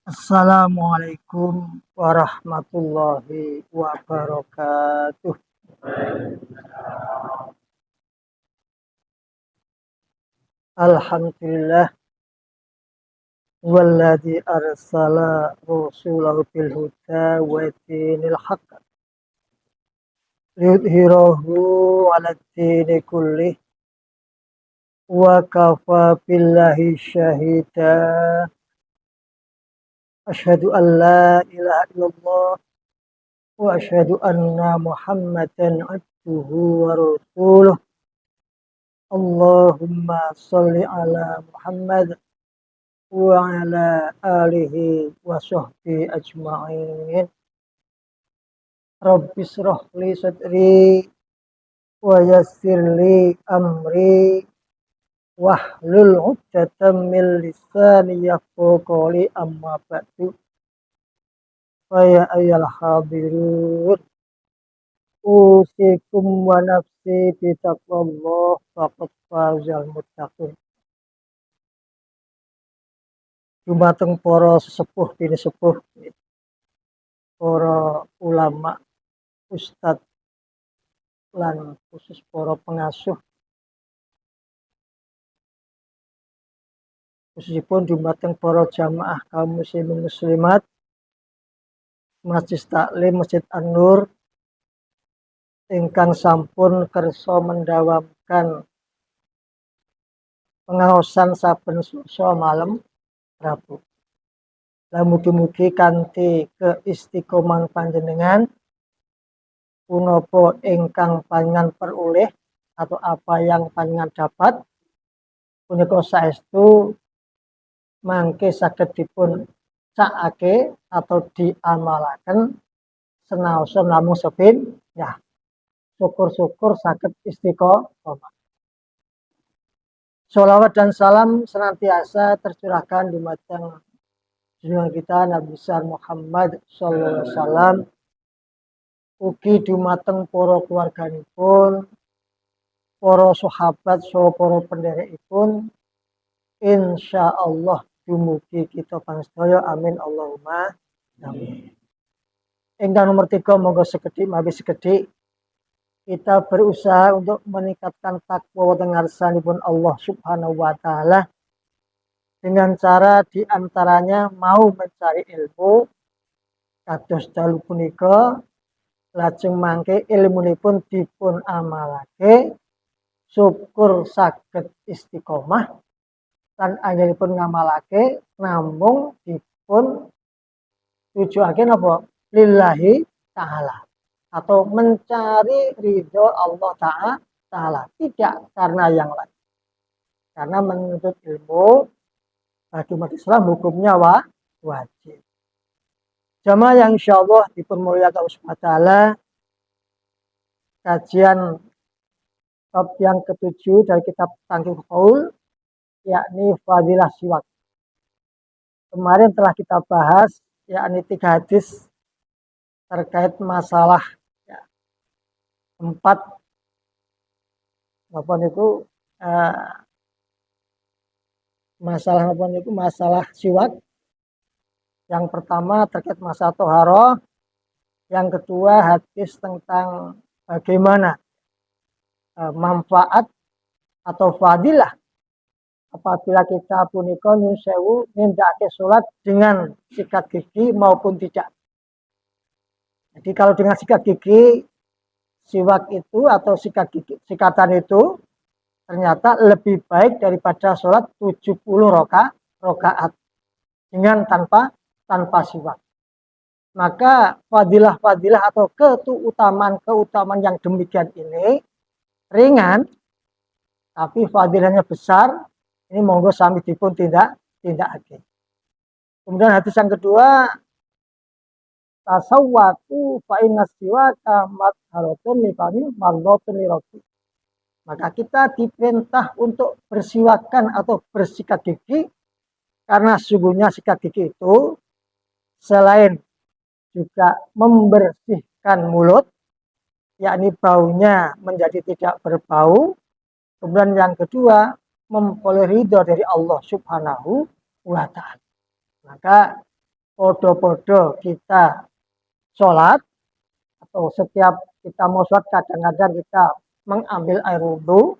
Assalamualaikum warahmatullahi wabarakatuh. Alhamdulillah walladzi arsala rasulahu bil huda wa dinil haqq liyudhhirahu 'ala dini kullih wa kafa billahi syahida. Asyhadu an la ilaha illallah wa asyhadu anna Muhammadan abduhu wa rasuluh. Allahumma sholli ala Muhammad wa ala alihi wa sahbihi ajma'in. Rabbi shrah li sadri wa yassir li amri wahlul 'uqdatam min lisani yafqahu qawli, amma ba'du. Fa ya ayyuhal hadirun usikum wa nafsi bi taqwallah faqad fazal muttaqin. Dumateng para sesepuh bini sepuh, para ulama, ustadz lan khusus para pengasuh, khususipun dumateng para jamaah kaum muslimin muslimat Masjid Taklim Masjid An-Nur ingkang sampun kersa mendawamkan pengaosan saben Selasa malam Rabu. Lah mugi-mugi kanthi keistiqomahan panjenengan punapa ingkang panjenengan peroleh atau apa yang panjenengan dapat punika saestu mangke saged dipun cakake atau diamalaken senaosa namung sepin ya. Syukur-syukur saged istiqomah. Sholawat dan salam senantiasa tercurahkan dumateng junjungan kita Nabi besar Muhammad sallallahu alaihi wasallam, ugi dumateng para keluarganipun, para sahabat saha para pendherekipun, insyaallah dumugi kita pansedaya, amin Allahumma amin. Ingkang nomor 3, monggo sekedhik mawi sekedhik kita berusaha untuk meningkatkan takwa wonten ngarsanipun Allah Subhanahu wa taala dengan cara diantaranya mau mencari ilmu kados dalu punika, lajeng mangke ilmunipun dipun amalake, syukur saged istiqomah lan anggenipun ngamalake namung dipun tujuake napa lillahi ta'ala atau mencari ridho Allah Ta'ala, tidak karena yang lain. Karena menuntut ilmu bagi umat Islam hukumnya wajib. Jamaah yang insyaallah dipermuliakan Allah Subhanahu wa taala, kajian bab yang ke-7 dari kitab Tangkil Qaul, yakni fadilah siwak. Kemarin telah kita bahas yakni 3 hadis terkait masalah ya, 4 apa niku masalah siwak. Yang pertama terkait masalah toharoh, yang kedua hadis tentang bagaimana manfaat atau fadilah apabila kita punika nyuwun sewu nindakake salat dengan sikat gigi maupun tidak. Jadi kalau dengan sikat gigi, siwak itu atau sikatan itu ternyata lebih baik daripada sholat 70 rakaat dengan tanpa siwak. Maka fadilah-fadilah atau keutamaan yang demikian ini ringan, tapi fadilahnya besar. Ini monggo sami dipun tindakake. Kemudian hadis yang kedua, tasawwaku fa inna siwaka madharatun li fami mardatun li rabbi. Maka kita diperintah untuk bersiwakan atau bersikat gigi karena sesungguhnya sikat gigi itu selain juga membersihkan mulut, yakni baunya menjadi tidak berbau. Kemudian yang kedua, memperoleh ridho dari Allah Subhanahu wa taala. Maka podo-podo kita sholat, atau setiap kita mau sholat kadang-kadang kita mengambil air wudhu,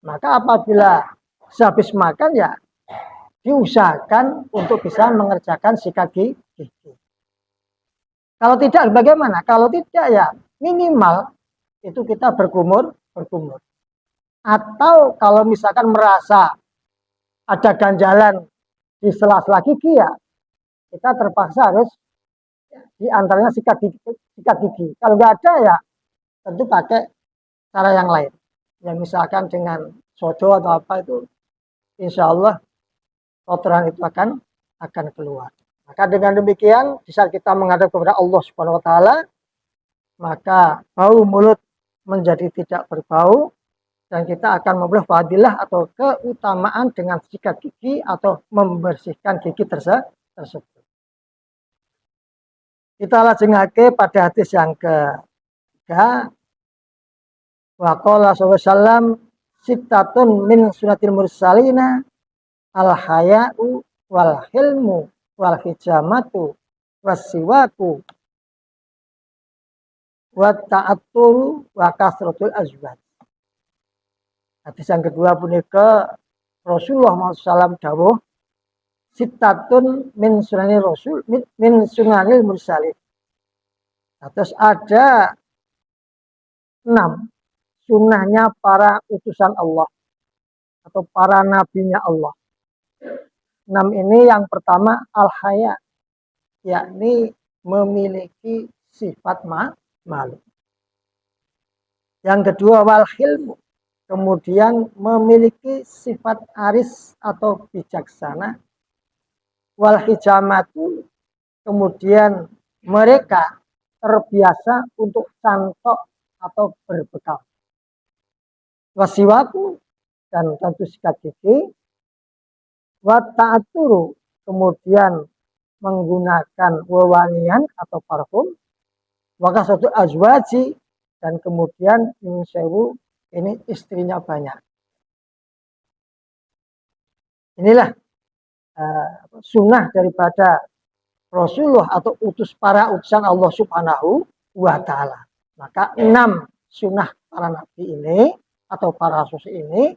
maka apabila sehabis makan ya diusahakan untuk bisa mengerjakan sikat gigi. Kalau tidak bagaimana? Kalau tidak ya minimal itu kita berkumur. Atau kalau misalkan merasa ada ganjalan di sela-sela gigi ya kita terpaksa harus di antaranya sikat gigi. Kalau nggak ada ya tentu pakai cara yang lain. Ya misalkan dengan sodo atau apa itu insya Allah kotoran itu akan keluar. Maka dengan demikian di saat kita menghadap kepada Allah Subhanahu wa taala, maka bau mulut menjadi tidak berbau dan kita akan memperoleh fadilah atau keutamaan dengan sikat gigi atau membersihkan gigi tersebut. Kita lajengake pada hadis yang ketiga. Wa qala sallallahu alaihi wasallam sittatun min sunatil mursalina al haya'u wal hilmu wal hijamatu wasiwaku wa ta'atturu wa kasratul azwaj. Hadis yang kedua punika Rasulullah SAW dawuh sittatun min sunanil rasul min sunanil mursalin. Terus ada 6 sunnahnya para utusan Allah atau para nabinya Allah. 6 ini yang pertama al-haya, yakni memiliki sifat malu. Yang kedua wal hilmu, kemudian memiliki sifat aris atau bijaksana. Wal hijamatu, kemudian mereka terbiasa untuk santok atau berbekal. Wasiwaku, dan tentu sikat gigi. Wa ta'aturu, kemudian menggunakan wewangian atau parfum. Maka satu azwaji, dan kemudian insewu ini istrinya banyak. Inilah sunnah daripada Rasulullah atau para utusan Allah Subhanahu wa taala. Maka 6 sunnah para nabi ini atau para rasul ini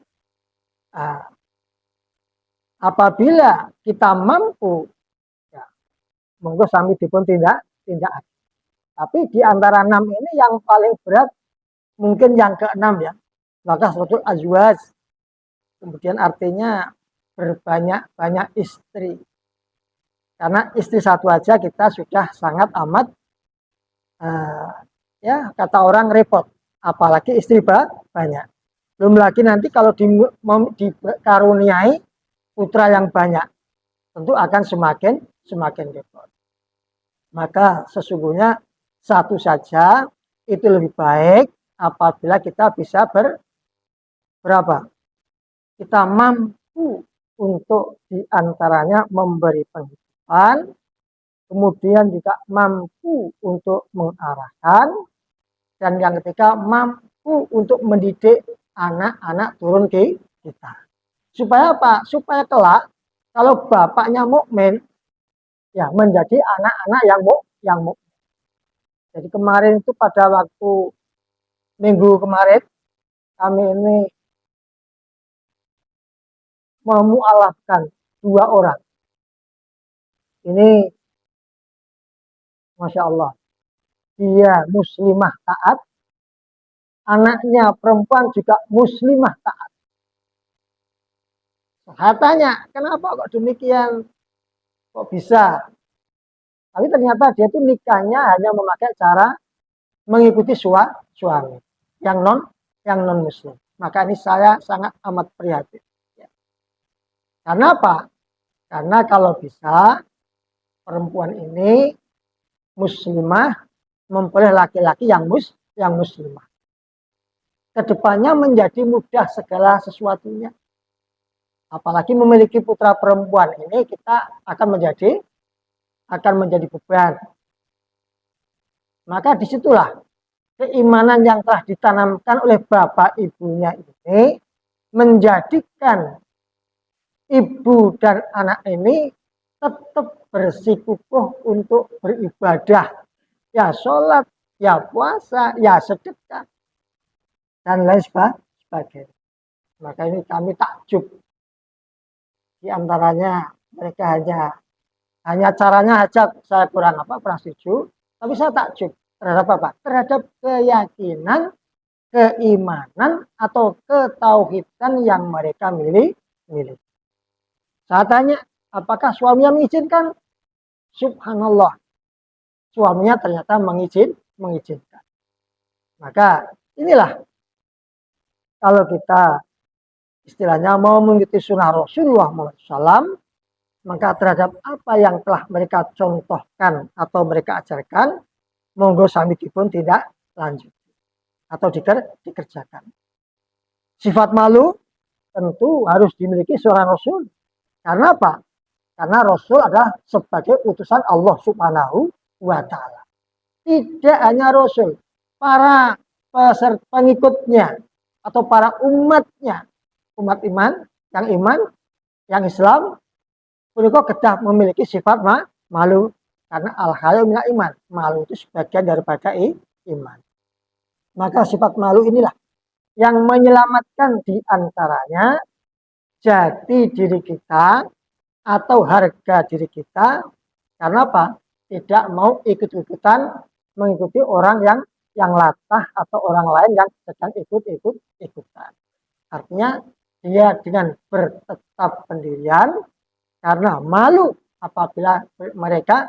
apabila kita mampu ya, monggo sami dipun tindak. Tapi di antara 6 ini yang paling berat mungkin yang ke-6 ya. Maka suratul azwaj. Kemudian artinya berbanyak-banyak istri. Karena istri satu aja kita sudah sangat amat ya kata orang repot. Apalagi istri banyak. Belum lagi nanti kalau dikaruniai putra yang banyak, tentu akan semakin repot. Maka sesungguhnya satu saja itu lebih baik apabila kita bisa berapa? Kita mampu untuk diantaranya memberi penghidupan, kemudian juga mampu untuk mengarahkan, dan yang ketiga mampu untuk mendidik anak-anak turun ke kita. Supaya apa? Supaya kelak kalau bapaknya mukmin ya menjadi anak-anak yang mukmin. Jadi kemarin itu pada waktu minggu kemarin kami ini memualafkan 2 orang. Ini Masya Allah, dia muslimah taat, anaknya perempuan juga muslimah taat. Saya tanya, kenapa kok demikian? Kok bisa? Tapi ternyata dia itu nikahnya hanya memakai cara mengikuti suami yang non muslim. Maka ini saya sangat amat prihatin. Karena apa? Karena kalau bisa perempuan ini muslimah memperoleh laki-laki yang muslimah. Kedepannya menjadi mudah segala sesuatunya. Apalagi memiliki putra perempuan ini kita akan menjadi beban. Maka disitulah keimanan yang telah ditanamkan oleh bapak ibunya ini menjadikan ibu dan anak ini tetap bersikukuh untuk beribadah. Ya sholat, ya puasa, ya sedekah, dan lain sebagainya. Maka ini kami takjub. Di antaranya mereka hanya caranya aja saya kurang setuju, tapi saya takjub terhadap apa? Terhadap keyakinan, keimanan atau ketauhidan yang mereka miliki. Saya tanya, apakah suaminya mengizinkan? Subhanallah, suaminya ternyata mengizinkan. Maka inilah kalau kita istilahnya mau mengikuti sunnah Rasulullah SAW, maka terhadap apa yang telah mereka contohkan atau mereka ajarkan, monggo sami pun tidak lanjut atau dikerjakan. Sifat malu tentu harus dimiliki seorang Rasul. Karena apa? Karena Rasul adalah sebagai utusan Allah Subhanahu wa Ta'ala. Tidak hanya Rasul, para peserta pengikutnya atau para umatnya, umat iman, yang Islam, mereka kedah memiliki sifat malu. Karena al-hayu minal iman, malu itu sebagian daripada iman. Maka sifat malu inilah yang menyelamatkan di antaranya jati diri kita atau harga diri kita. Karena apa? Tidak mau ikut-ikutan mengikuti orang yang latah atau orang lain yang sedang ikut-ikutan. Artinya dia dengan bertetap pendirian karena malu apabila mereka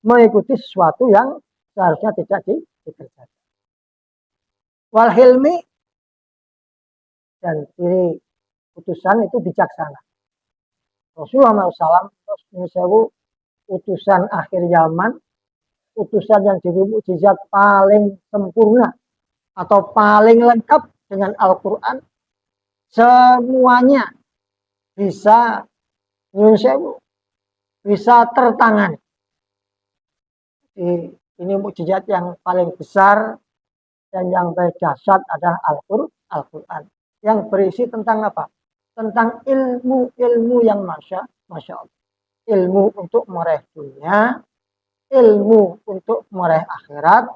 mengikuti sesuatu yang seharusnya tidak dikerjakan. Wal hilmi, dan ciri utusan itu bijaksana. Rasulullah SAW utusan akhir zaman, utusan yang diberi mukjizat paling sempurna atau paling lengkap dengan Al-Quran. Semuanya bisa bisa tertangani. Ini mukjizat yang paling besar dan yang berdasar adalah Al-Quran. Yang berisi tentang apa? Tentang ilmu-ilmu yang Masya Allah. Ilmu untuk meraih dunia, ilmu untuk meraih akhirat,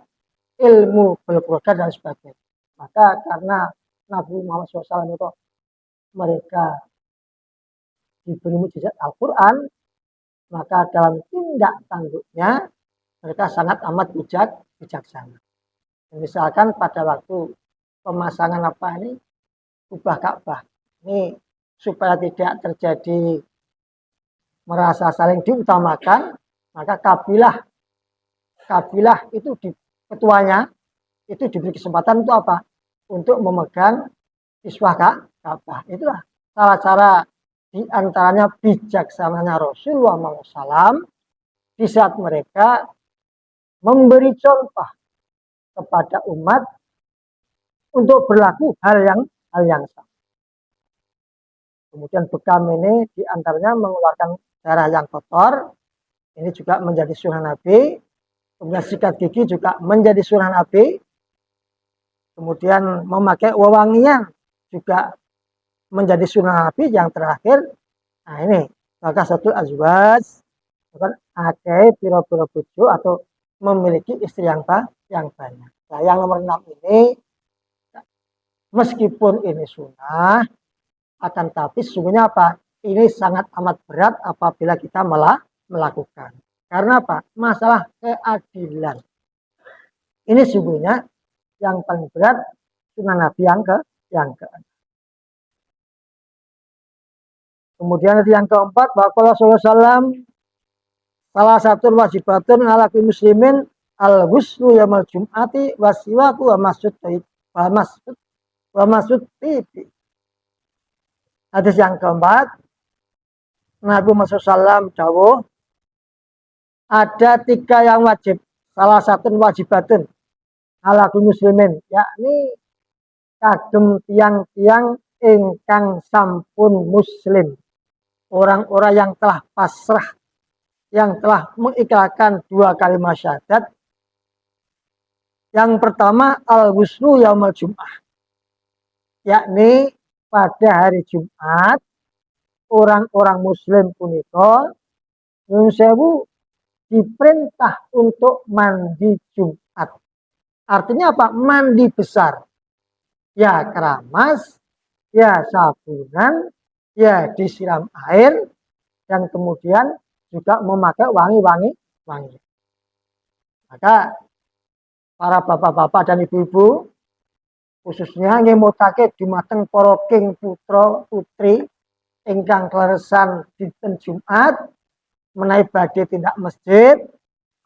ilmu berkeluarga dan sebagainya. Maka karena Nabi Muhammad SAW itu mereka diberi mukjizat Al-Quran, maka dalam tindak tanduknya mereka sangat amat bijaksana. Misalkan pada waktu pemasangan kubah Ka'bah, ini supaya tidak terjadi merasa saling diutamakan, maka kabilah itu ketuanya itu diberi kesempatan untuk apa? Untuk memegang kiswah Ka'bah. Itulah salah cara di antaranya bijaksananya Rasulullah SAW di saat mereka memberi contoh kepada umat untuk berlaku hal yang sama. Kemudian bekam ini diantaranya mengeluarkan darah yang kotor, ini juga menjadi sunnah Nabi. Kemudian sikat gigi juga menjadi sunnah Nabi. Kemudian memakai wewangian juga menjadi sunnah Nabi. Yang terakhir, nah ini maka satu azwaj, akai piro-piro bojo atau memiliki istri yang banyak. Nah, yang nomor 6 ini, meskipun ini sunnah, akan tapi sesungguhnya apa? Ini sangat amat berat apabila kita melakukan. Karena apa? Masalah keadilan. Ini sesungguhnya yang paling berat sunnah Nabi yang ke. Kemudian yang keempat, bahwa Rasulullah SAW salah satu wajibatun ala muslimin al-ghuslu yaumil jum'ati wasiwaku wa masud tibi. Hadis yang keempat, Nabi Muhammad SAW dawuh, ada 3 yang wajib, salah satu wajibatun ala muslimin, yakni kagem tiang-tiang ingkang sampun muslim, orang-orang yang telah pasrah, yang telah mengikrarkan 2 kalimat syahadat. Yang pertama, al-ghuslu yaumil jum'ah, yakni pada hari Jumat orang-orang muslim punika Nyun sewu diperintah untuk mandi Jumat. Artinya apa? Mandi besar. Ya keramas, ya sabunan, ya disiram air, dan kemudian juga memakai wangi. Maka para bapak-bapak dan ibu-ibu khususnya ngemutake dumateng para king putra putri ingkang kleresan dinten Jumat menawi badhe tindak masjid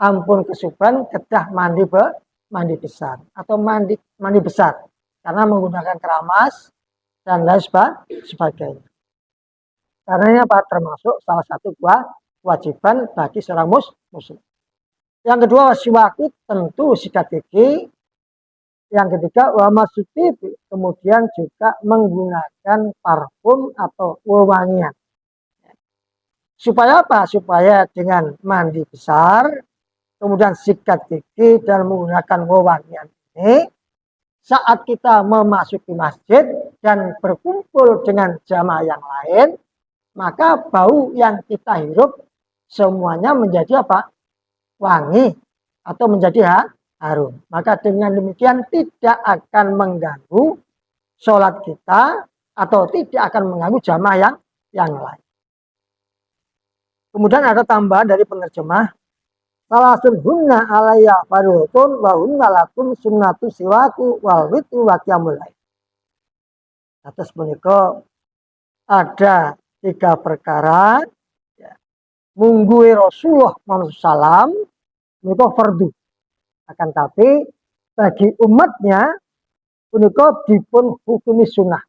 ampun kesuban kedah mandi besar atau mandi besar karena menggunakan keramas dan lain sebagainya. Karena ini apa? Termasuk salah satu kewajiban bagi seorang muslim. Yang kedua siwaku tentu sikat gigi. Yang ketiga wamasuti, kemudian juga menggunakan parfum atau wewangian. Supaya apa? Supaya dengan mandi besar, kemudian sikat gigi dan menggunakan wewangian ini, saat kita memasuki masjid dan berkumpul dengan jamaah yang lain, maka bau yang kita hirup semuanya menjadi apa? Wangi atau menjadi harum. Maka dengan demikian tidak akan mengganggu sholat kita atau tidak akan mengganggu jamaah yang lain. Kemudian ada tambahan dari penerjemah. Salasun hunna alaya farutun wa hunna lakum sunnatu siwaku wal witu wa qiyamul lail. Atas menika ada 3 perkara ya. Munggui Rasulullah Muhammad SAW menika fardu. Akan tapi bagi umatnya menika dipun hukumi sunnah.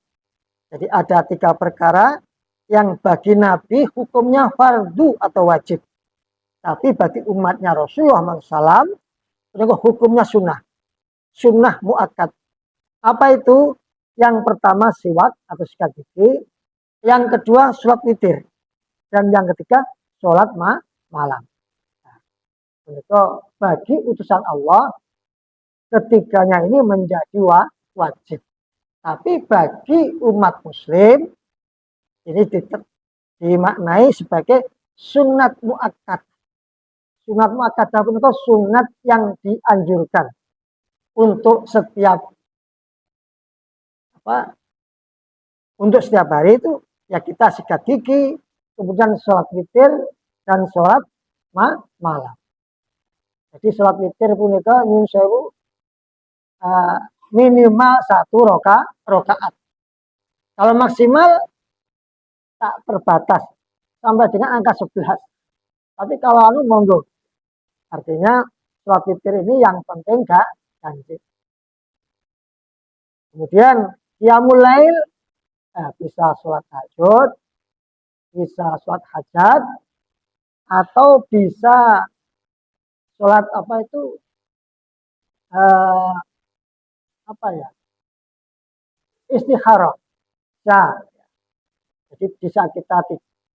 Jadi ada 3 perkara yang bagi Nabi hukumnya fardu atau wajib. Tapi bagi umatnya Rasulullah SAW, hukumnya sunnah. Sunnah muakkad. Apa itu? Yang pertama siwak atau sikat gigi. Yang kedua sholat witir. Dan yang ketiga sholat malam. Nah, bagi utusan Allah, ketiganya ini menjadi wajib. Tapi bagi umat muslim, ini dimaknai sebagai sunat muakkad. Sunat muakkad itu sunat yang dianjurkan untuk setiap hari itu ya kita sikat gigi, kemudian sholat witir dan sholat malam. Jadi sholat witir punika nyun sewu minimal 1 rakaat. Kalau maksimal tak terbatas sampai dengan angka 11. Tapi kalau monggo. Artinya sholat witir ini yang penting gak ganjil. Kemudian qiyamul lail bisa sholat tahajud, bisa sholat hajat, atau bisa sholat istikharah. Nah, jadi di saat kita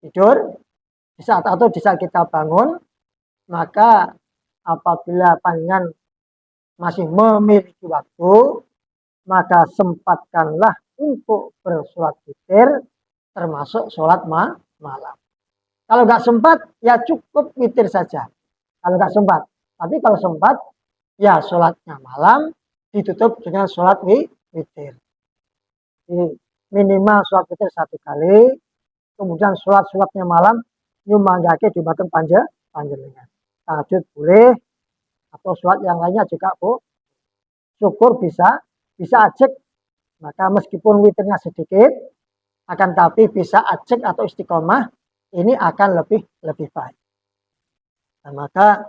tidur, di saat kita bangun, maka apabila panjenengan masih memiliki waktu, maka sempatkanlah untuk bersolat witir, termasuk sholat malam. Kalau nggak sempat, ya cukup witir saja. Kalau nggak sempat, tapi kalau sempat, ya sholatnya malam ditutup dengan sholat witir. Jadi, minimal sholat witir 1 kali, kemudian sholatnya malam nyumanggake di batang panjenengan. Tahajud boleh, atau sholat yang lainnya juga syukur bisa ajek. Maka meskipun witirnya sedikit, akan tapi bisa ajek atau istiqomah, ini akan lebih baik. Nah, maka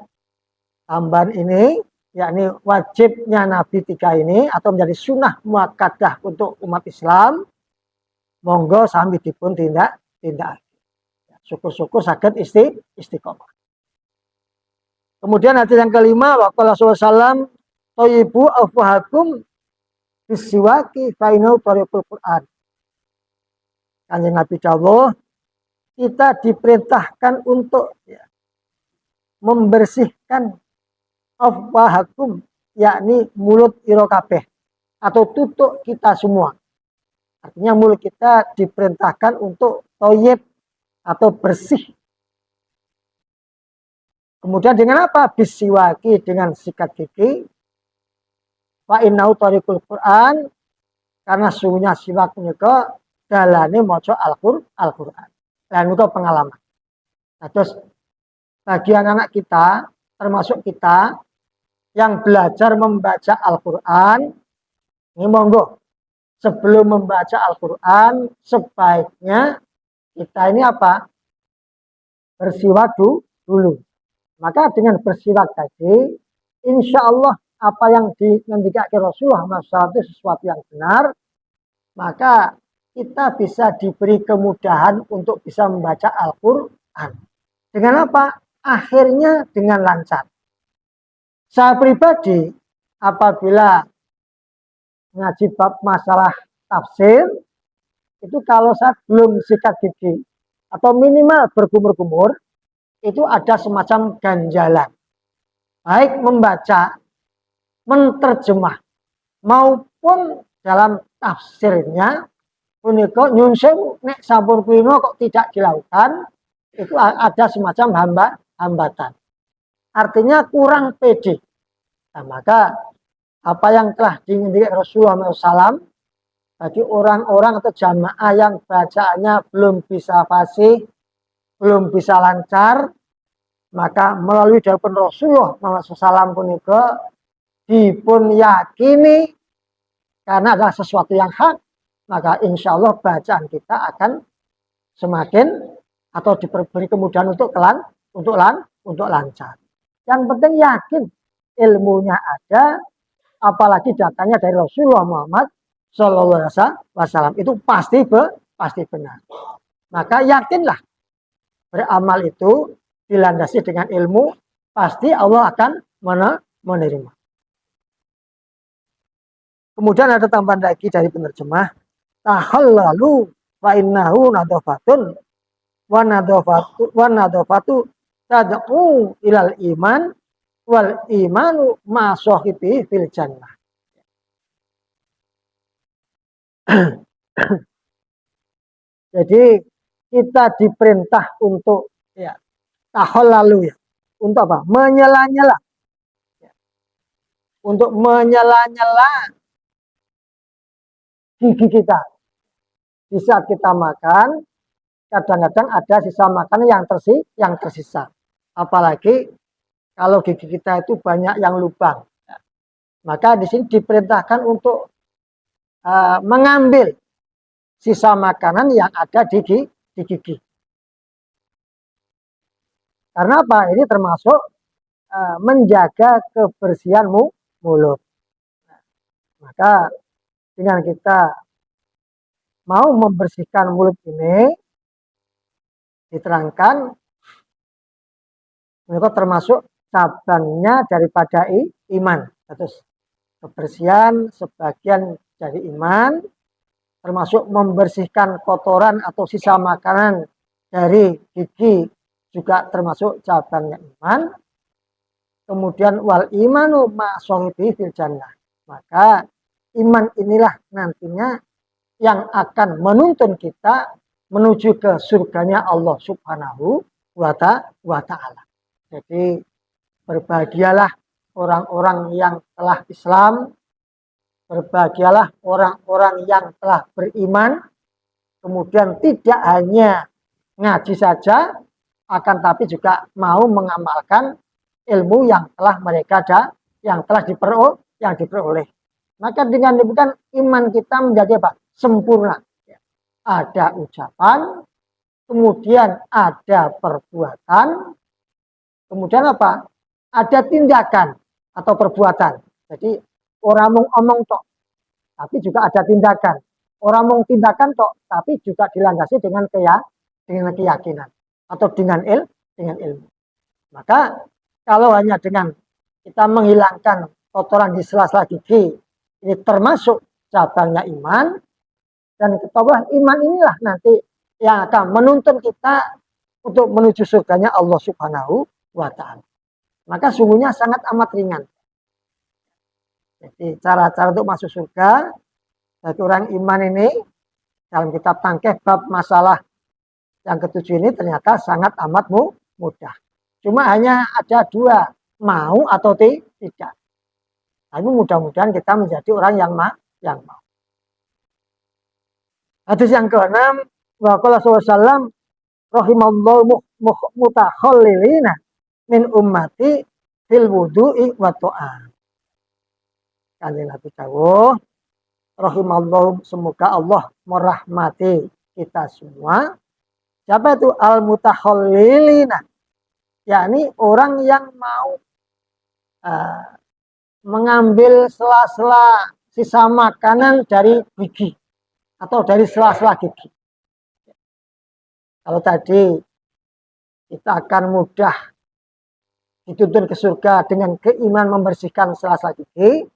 tambahan ini, yakni wajibnya Nabi 3 ini atau menjadi sunnah muakkadah untuk umat Islam, monggo sami dipun tindak. Syukur-syukur saged istiqomah. Kemudian hadis yang kelima, waqala sallallahu thayyibu afwahakum bisiwaki fainau tariqul Quran. Kanjeng Nabi dawuh, kita diperintahkan untuk membersihkan afwahakum, yakni mulut ira kabeh atau tutuk kita semua. Artinya mulut kita diperintahkan untuk thayyib atau bersih. Kemudian dengan apa? Bisiwaki, dengan sikat gigi. Fa innahu tariqul Quran, karena sungguhnya siwak menika dalane maca Al-Qur'an. Dan itu pengalaman. Nah, terus bagi anak-anak kita, termasuk kita yang belajar membaca Al-Quran, ini monggo, sebelum membaca Al-Quran, sebaiknya kita ini apa? Bersiwak dulu. Maka dengan bersiwak tadi, insya Allah apa yang dingendikake Rasulullah SAW itu sesuatu yang benar, maka kita bisa diberi kemudahan untuk bisa membaca Al-Quran. Dengan apa? Akhirnya dengan lancar. Saya pribadi, apabila ngaji bab masalah tafsir, itu kalau saya belum sikat gigi, atau minimal berkumur-kumur, itu ada semacam ganjalan. Baik membaca, menerjemah, maupun dalam tafsirnya, punika nyun sewu nek sampun kuino kok tidak dilakukan, itu ada semacam hambatan. Artinya kurang pede. Nah, maka apa yang telah diinginkan Rasulullah SAW bagi orang-orang atau jamaah yang bacaannya belum bisa fasih, belum bisa lancar, maka melalui jawaban Rasulullah SAW punika dipun yakini karena adalah sesuatu yang hak, maka insya Allah bacaan kita akan semakin atau diberi kemudahan untuk lancar. Yang penting yakin ilmunya ada, apalagi datanya dari Rasulullah Muhammad Shallallahu Alaihi Wasallam, itu pasti benar. Maka yakinlah beramal itu dilandasi dengan ilmu, pasti Allah akan menerima. Kemudian ada tambahan lagi dari penerjemah, tahallalu fa innahu nadhafatun wa nadhafatu tad'u ilal iman wal imanu ma sahibi fil jannah. Jadi kita diperintah untuk ya tahallalu ya, untuk apa? Menyela-nyela. Untuk menyela-nyela gigi kita. Di saat kita makan, kadang-kadang ada sisa makanan yang tersisa. Apalagi kalau gigi kita itu banyak yang lubang. Maka di sini diperintahkan untuk mengambil sisa makanan yang ada di gigi. Karena apa? Ini termasuk menjaga kebersihan mulut. Maka dengan kita mau membersihkan mulut ini, diterangkan mereka termasuk cabangnya daripada iman. Terus kebersihan sebagian dari iman, termasuk membersihkan kotoran atau sisa makanan dari gigi juga termasuk cabangnya iman. Kemudian wal imanu ma sahibi fil jannah. Maka iman inilah nantinya yang akan menuntun kita menuju ke surganya Allah Subhanahu wa ta'ala. Jadi berbahagialah orang-orang yang telah Islam, berbahagialah orang-orang yang telah beriman, kemudian tidak hanya ngaji saja, akan tapi juga mau mengamalkan ilmu yang telah mereka diperoleh. Maka dengan demikian iman kita menjadi apa? Sempurna. Ada ucapan, kemudian ada perbuatan, kemudian apa? Ada tindakan atau perbuatan. Jadi orang mau omong tok, tapi juga ada tindakan. Orang mau tindakan tok, tapi juga dilandasi dengan keyakinan atau dengan ilmu. Maka kalau hanya dengan kita menghilangkan kotoran di sela-sela gigi, ini termasuk cabangnya iman, dan ketahuilah iman inilah nanti yang akan menuntun kita untuk menuju surganya Allah Subhanahu wa ta'ala. Maka sungguhnya sangat amat ringan. Jadi cara-cara untuk masuk surga bagi orang iman ini dalam kitab Tangkeh bab masalah yang ketujuh ini ternyata sangat amat mudah. Cuma hanya ada dua, mau atau tidak. Tapi mudah-mudahan kita menjadi orang yang mau. Hadis yang ke-6, wa qala sallallahu rahimallahu mutakhallilina min ummati fil wudu'i wa ta'am. Kanjeng Nabi dawuh, rahimallahu, semoga Allah merahmati kita semua. Siapa itu? Al mutakhallilina, yakni orang yang mau mengambil sela-sela sisa makanan dari gigi atau dari sela-sela gigi. Kalau tadi kita akan mudah dituntun ke surga dengan keimanan membersihkan sela-sela gigi,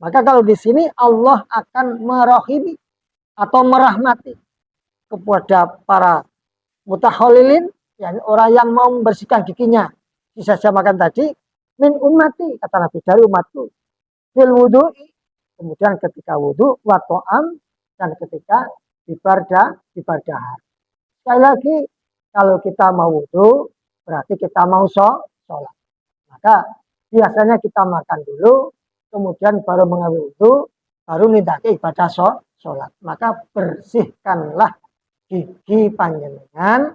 maka kalau di sini Allah akan merahimi atau merahmati kepada para mutakhallilin, yakni orang yang mau membersihkan giginya sisa-sisa makan tadi, min ummati, kata Nabi, dari umatku, fil wudu'i, kemudian ketika wudu, wa ta'am, dan ketika ibadah. Sekali lagi, kalau kita mau wudu, berarti kita mau sholat. Maka biasanya kita makan dulu, kemudian baru mengambil wudu, baru nindaki ibadah sholat. Maka bersihkanlah gigi panjenengan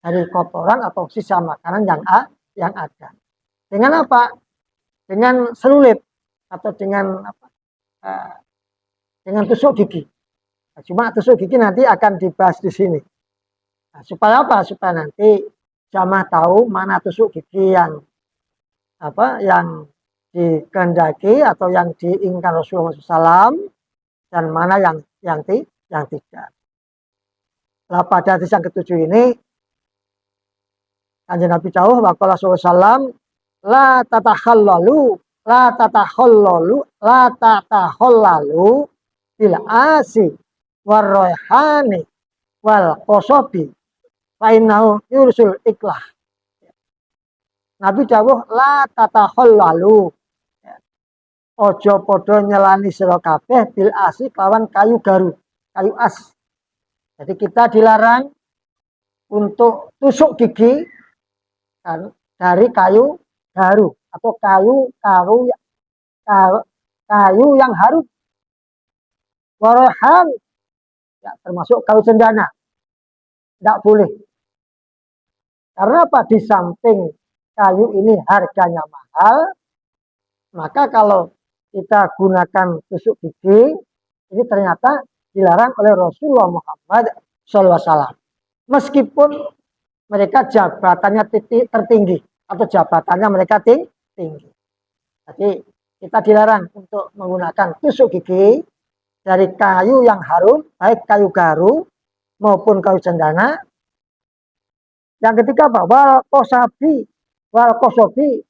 dari kotoran atau sisa makanan yang ada. Dengan apa? Dengan selulit atau dengan tusuk gigi. Cuma tusuk gigi nanti akan dibahas di sini. Nah, supaya apa? Supaya nanti jamaah tahu mana tusuk gigi yang dikehendaki atau yang diinginkan Rasulullah SAW dan mana yang tidak. Nah, pada hadis yang ketujuh ini Kanjeng Nabi jauh waqala sallallahu la tatakhallalu bil asi warroihani wal qosobi fainau yursul iklah. Nabi dawuh la tatakhallalu, ojo podo nyelani sira kabeh bil asi kawan kayu garu, kayu as. Jadi kita dilarang untuk tusuk gigi dari kayu garu atau kayu yang harum. Warohan, ya, termasuk kayu cendana, tidak boleh. Karena apa? Di samping kayu ini harganya mahal, maka kalau kita gunakan tusuk gigi, ini ternyata dilarang oleh Rasulullah Muhammad SAW. Meskipun mereka jabatannya tertinggi atau jabatannya mereka tinggi. Jadi kita dilarang untuk menggunakan tusuk gigi dari kayu yang harum, baik kayu garu maupun kayu cendana. Yang ketiga apa? Wal kosobi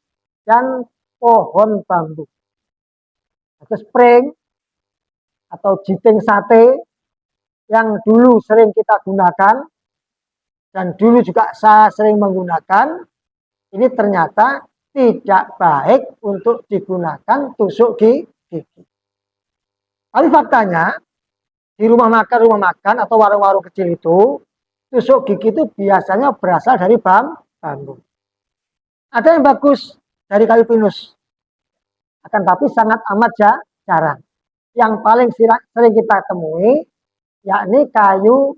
dan pohon bambu. Itu spring atau jiting sate yang dulu sering kita gunakan dan dulu juga saya sering menggunakan, ini ternyata tidak baik untuk digunakan tusuk gigi. Tapi faktanya di rumah makan atau warung-warung kecil itu tusuk gigi itu biasanya berasal dari bambu. Ada yang bagus dari kayu pinus, akan tapi sangat amat jarang. Yang paling sering kita temui yakni kayu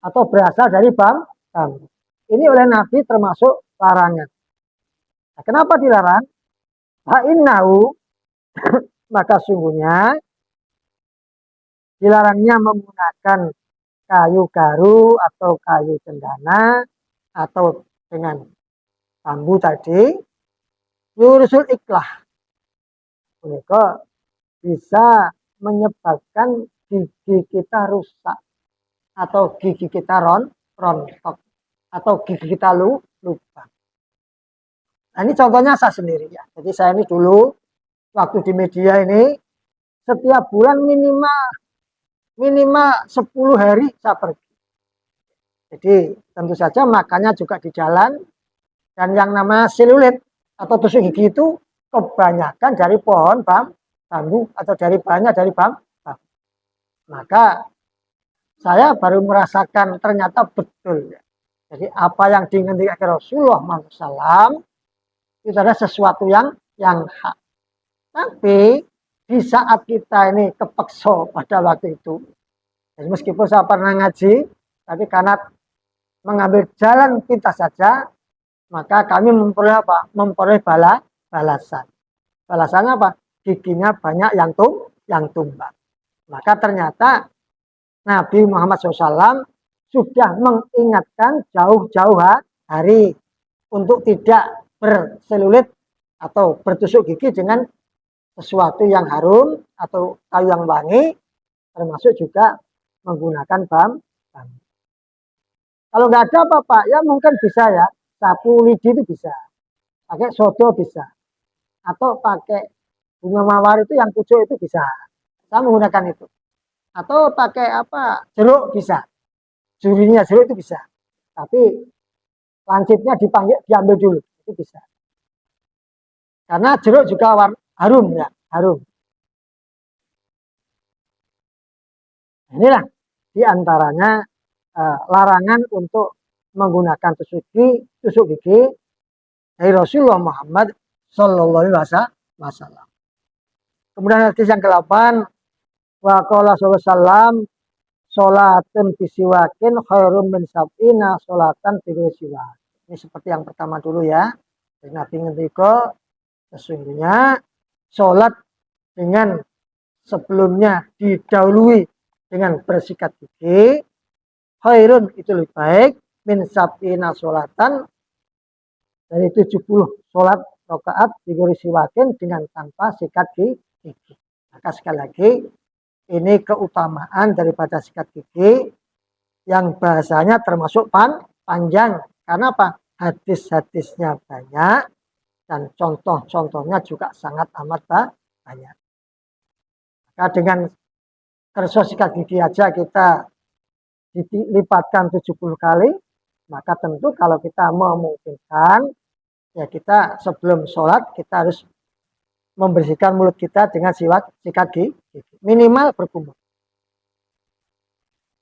atau berasal dari bambu. Ini oleh Nabi termasuk larangan. Nah, kenapa dilarang? Fa'innahu, maka sungguhnya dilarangnya menggunakan kayu garu atau kayu cendana atau dengan bambu tadi, yursul iklah. Mereka bisa menyebabkan gigi kita rusak atau gigi kita rontok atau gigi kita lupa. Nah, ini contohnya saya sendiri ya. Jadi saya ini dulu waktu di media ini setiap bulan minimal 10 hari saya pergi. Jadi tentu saja makannya juga di jalan, dan yang namanya selulit atau tusuk gigi itu kebanyakan dari pohon bambu atau dari bahannya dari bambu. Maka saya baru merasakan ternyata betul ya. Jadi apa yang diinginkan Rasulullah SAW itu adalah sesuatu yang hak. Tapi di saat kita ini kepeksa pada waktu itu, jadi meskipun saya pernah ngaji, tapi karena mengambil jalan pintas saja, maka kami memperoleh apa? Memperoleh balasan. Balasannya apa? Giginya banyak yang tumbang. Maka ternyata Nabi Muhammad SAW sudah mengingatkan jauh-jauh hari untuk tidak berselulit atau bertusuk gigi dengan sesuatu yang harum atau kayu yang wangi, termasuk juga menggunakan bambu. Kalau nggak ada apa-apa, ya mungkin bisa ya, sapu lidi itu bisa, pakai sodo bisa, atau pakai bunga mawar itu yang pucuk itu bisa. Saya menggunakan itu. Atau pakai apa? Jeruk bisa. Jurinya jeruk itu bisa. Tapi lancipnya diambil dulu, itu bisa. Karena jeruk juga harum ya, harum. Inilah diantaranya larangan untuk menggunakan tusuk gigi dari Rasulullah Muhammad Sallallahu Alaihi Wasallam. Kemudian hadis yang ke-8, wa qala sallallahu sholatun bisiwakin khairum min sab'ina sholatan siwak. Ini seperti yang pertama dulu ya. Jadi Nabi ngendika sesungguhnya sholat dengan sebelumnya didahului dengan bersikat gigi, khairun itu lebih baik min sab'ina sholatan dari 70 sholat rakaat siwakin dengan tanpa sikat gigi. Maka sekali lagi ini keutamaan daripada sikat gigi yang bahasanya termasuk panjang. Karena apa? Hadis-hadisnya banyak dan contoh-contohnya juga sangat amat banyak. Maka dengan kerso sikat gigi aja kita dilipatkan 70 kali, maka tentu kalau kita memungkinkan, ya kita sebelum sholat kita harus membersihkan mulut kita dengan sikat gigi. Minimal berkumur.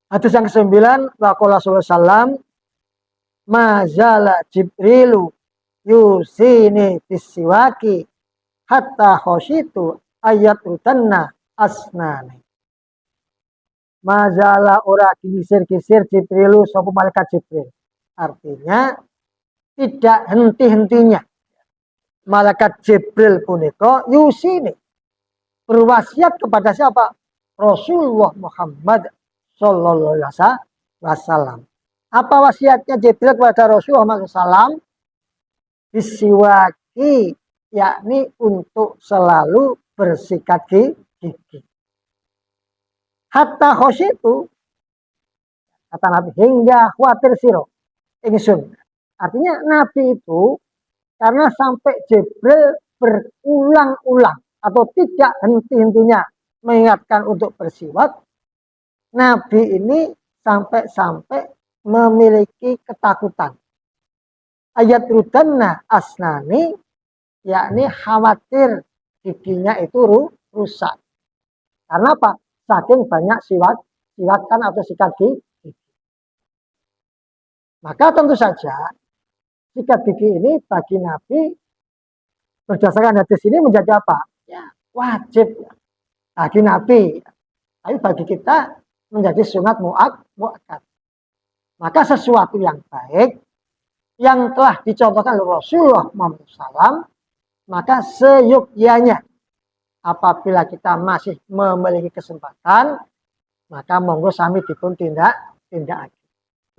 Hadis yang ke-9, waqala sallallahu mazala Jibrilu yusini bisiwaki hatta khosyitu ayat utanna asnani. Mazala ora kisir-kisir Jibrilu sapa malaikat Jibril. Artinya tidak henti-hentinya malaikat Jibril punika yusini berwasiat kepada siapa? Rasulullah Muhammad Sallallahu Alaihi Wasallam. Apa wasiatnya Jibril kepada Rasulullah SAW? Bisiwaki, yakni untuk selalu bersikat gigi. Hatta khosyitu, kata Nabi, hingga khawatir siro ingsun. Artinya Nabi itu karena sampai Jibril berulang-ulang atau tidak henti-hentinya mengingatkan untuk bersiwak, Nabi ini sampai-sampai memiliki ketakutan. Ayat rudanna asnani, yakni khawatir giginya itu rusak. Karena apa? Saking banyak siwakan atau sikat gigi. Maka tentu saja sikat gigi ini bagi Nabi berdasarkan hadis ini menjadi apa? Ya, wajib bagi Nabi. Tapi bagi kita menjadi sunat mu'akkad. Maka sesuatu yang baik yang telah dicontohkan oleh Rasulullah SAW, maka seyogyanya apabila kita masih memiliki kesempatan, maka monggo sami dipun tindak.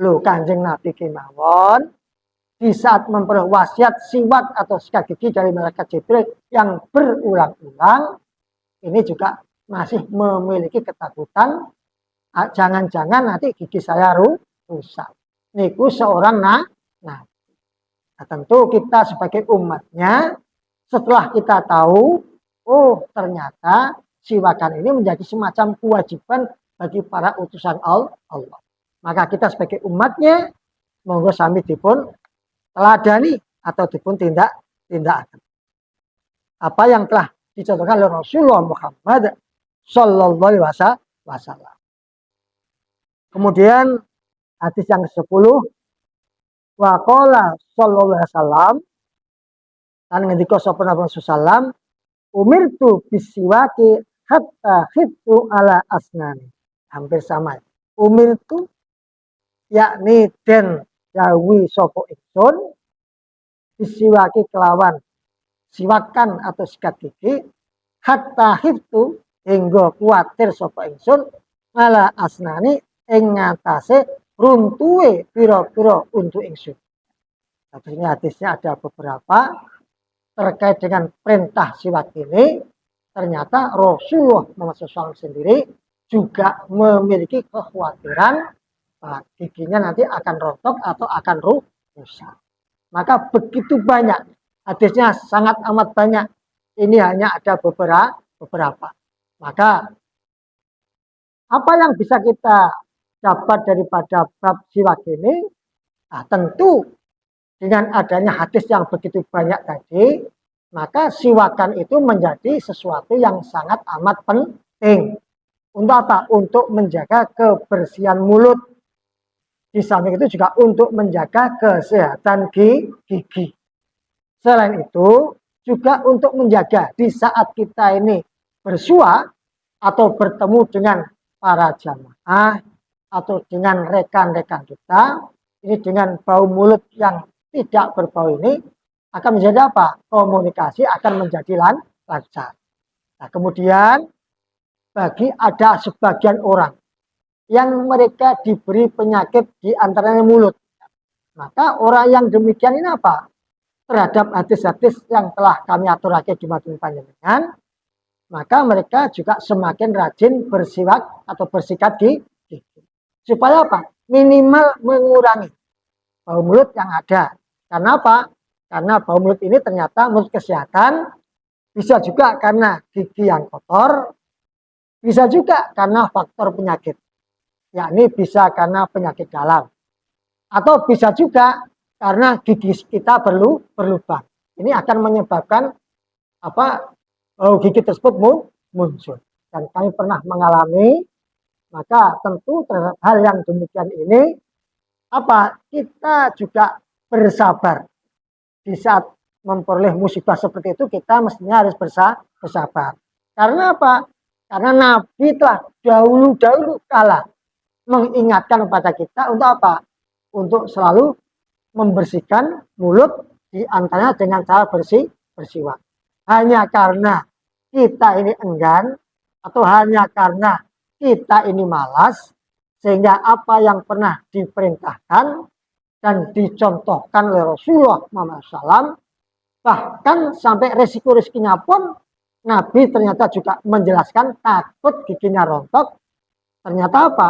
Loh, Kanjeng Nabi kemawon di saat memperoleh wasiat siwak atau sikat gigi dari malaikat Jibril yang berulang-ulang, ini juga masih memiliki ketakutan, jangan-jangan nanti gigi saya rusak. Niku seorang nabi. Nah, tentu kita sebagai umatnya, setelah kita tahu, oh ternyata siwakan ini menjadi semacam kewajiban bagi para utusan Allah. Maka kita sebagai umatnya, monggo sami dipun teladani atau dipun tindak. Apa yang telah dicontohkan oleh Rasulullah Muhammad Sallallahu Alaihi Wasallam. Kemudian hadis yang ke-10, Wa qala sallallahu alaihi wasallam, lan ngendika sapa Nabi sallam, umirtu bisiwaki hatta khiftu ala asnani. Hampir sama. Umirtu yakni den dawuhi sapa ingsun bisiwaki kelawan siwakan atau sikat gigi hatta khiftu hingga kuatir sapa ingsun ala asnani ing ngatasé runtuhe pira-pira untuk ingsun. Artinya hadisnya ada beberapa terkait dengan perintah siwak ini. Ternyata Rasulullah Muhammad SAW sendiri juga memiliki kekhawatiran giginya nanti akan rontok atau akan rusak. Maka begitu banyak, hadisnya sangat amat banyak. Ini hanya ada beberapa. Maka apa yang bisa kita dapat daripada bab siwak ini? Nah, tentu dengan adanya hadis yang begitu banyak tadi, maka siwakan itu menjadi sesuatu yang sangat amat penting. Untuk apa? Untuk menjaga kebersihan mulut. Di samping itu juga untuk menjaga kesehatan gigi. Selain itu, juga untuk menjaga di saat kita ini bersua atau bertemu dengan para jamaah atau dengan rekan-rekan kita, ini dengan bau mulut yang tidak berbau ini akan menjadi apa? Komunikasi akan menjadi lancar. Nah, kemudian bagi ada sebagian orang yang mereka diberi penyakit di antaranya mulut. Maka orang yang demikian ini apa? Terhadap hadis-hadis yang telah kami aturake di materi panjenengan, maka mereka juga semakin rajin bersiwak atau bersikat gigi. Supaya apa? Minimal mengurangi bau mulut yang ada. Karena apa? Karena bau mulut ini ternyata menurut kesehatan, bisa juga karena gigi yang kotor, bisa juga karena faktor penyakit. Yakni bisa karena penyakit dalam. Atau bisa juga karena gigi kita berlubang. Ini akan menyebabkan apa? Bau gigi tersebut muncul. Dan kami pernah mengalami, maka tentu terhadap hal yang demikian ini apa? Kita juga bersabar. Di saat memperoleh musibah seperti itu kita mestinya harus bersabar. Karena apa? Karena Nabi telah dahulu kala mengingatkan kepada kita untuk apa? Untuk selalu membersihkan mulut di antaranya dengan cara bersiwak. Hanya karena kita ini enggan atau hanya karena kita ini malas sehingga apa yang pernah diperintahkan dan dicontohkan oleh Rasulullah Muhammad SAW, bahkan sampai resiko-risikonya pun Nabi ternyata juga menjelaskan takut giginya rontok. Ternyata apa?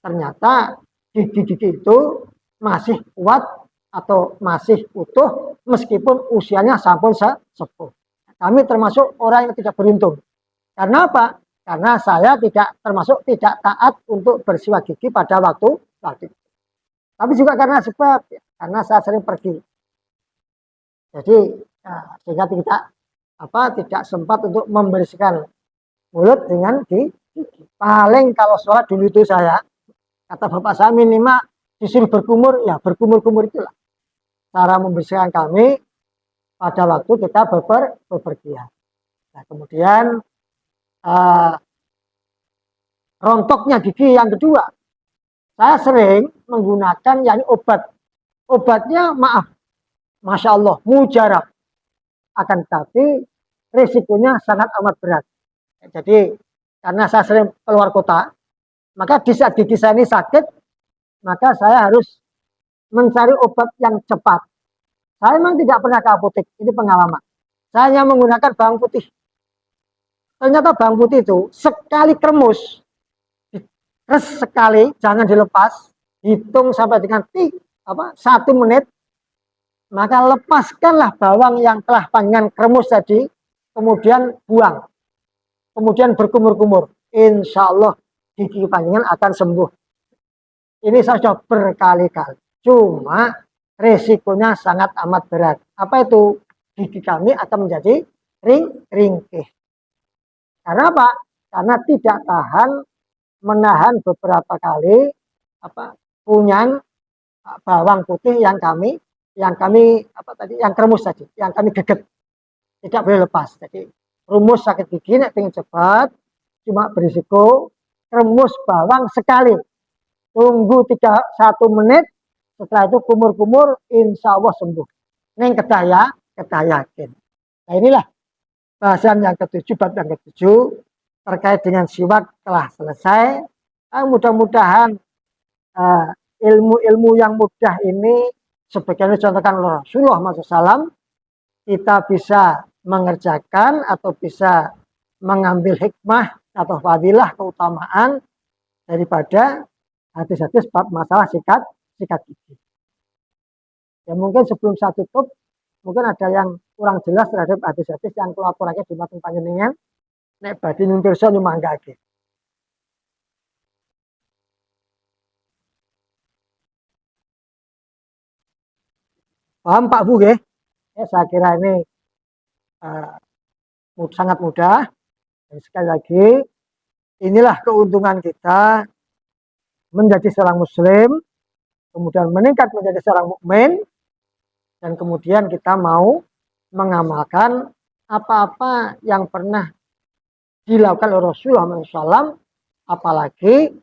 Ternyata gigi-gigi itu masih kuat atau masih utuh meskipun usianya sampun sepuh. Kami termasuk orang yang tidak beruntung. Karena apa? Karena saya tidak taat untuk bersiwak gigi pada waktu itu. Tapi juga karena sebab, karena saya sering pergi. Jadi sehingga tidak sempat untuk membersihkan mulut dengan gigi. Paling kalau sholat dulu itu saya, kata bapak saya minimal disuruh berkumur, ya berkumur-kumur itulah. Cara membersihkan kami pada waktu kita bepergian. Nah, kemudian rontoknya gigi yang kedua. Saya sering menggunakan yakni obat. Obatnya maaf, Masya Allah, mujarab. Akan tetapi risikonya sangat amat berat. Jadi karena saya sering keluar kota, maka di saat gigi saya ini sakit, maka saya harus mencari obat yang cepat. Saya memang tidak pernah ke apotek, ini pengalaman. Saya hanya menggunakan bawang putih. Ternyata bawang putih itu sekali kremus, terus sekali, jangan dilepas, hitung sampai dengan 1 menit, maka lepaskanlah bawang yang telah panjang kremus tadi, kemudian buang, kemudian berkumur-kumur. Insya Allah gigi panjenengan akan sembuh. Ini saya sudah berkali-kali. Cuma resikonya sangat amat berat. Apa itu? Gigi kami akan menjadi ringkih. Karena apa? Karena tidak tahan menahan beberapa kali kunyang bawang putih yang kami yang kremus tadi, yang kami geget, tidak boleh lepas. Jadi rumus sakit gigi nek pengen cepat cuma berisiko kremus bawang sekali, tunggu 1 menit, setelah itu kumur-kumur insya Allah sembuh. Neng kedah yakin. Nah inilah bahasan yang ketujuh, bab yang ketujuh terkait dengan siwak telah selesai. Mudah-mudahan ilmu-ilmu yang mudah ini sebagaimana dicontohkan oleh Rasulullah SAW, kita bisa mengerjakan atau bisa mengambil hikmah atau fadilah keutamaan daripada hadis-hadis bab masalah sikat gigi. Ya mungkin sebelum saya tutup, mungkin ada yang kurang jelas terhadap hadis-hadis yang kula aturaken dumateng panjenengan. Nek badhe nyuwun pirsa nyumanggake. Paham Pak Bu nggih? Ya, saya kira ini uh, sangat mudah. Dan sekali lagi, inilah keuntungan kita menjadi seorang muslim, kemudian meningkat menjadi seorang mukmin, dan kemudian kita mau mengamalkan apa-apa yang pernah dilakukan oleh Rasulullah SAW, apalagi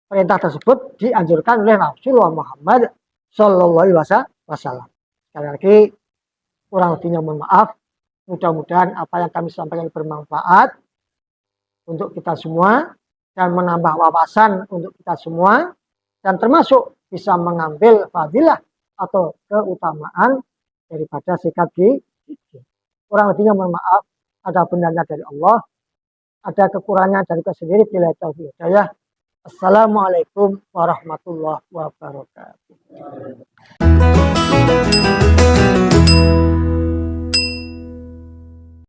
perintah tersebut dianjurkan oleh Rasulullah Muhammad Sallallahu Alaihi Wasallam. Sekali lagi, kurang lebihnya mohon maaf. Mudah-mudahan apa yang kami sampaikan bermanfaat untuk kita semua dan menambah wawasan untuk kita semua, dan termasuk bisa mengambil fadilah atau keutamaan daripada sikat gigi. Kurang lebihnya mohon maaf. Ada benarnya dari Allah, ada kekurangan dari kita sendiri. Bila taufiq hidayah. Assalamualaikum warahmatullahi wabarakatuh.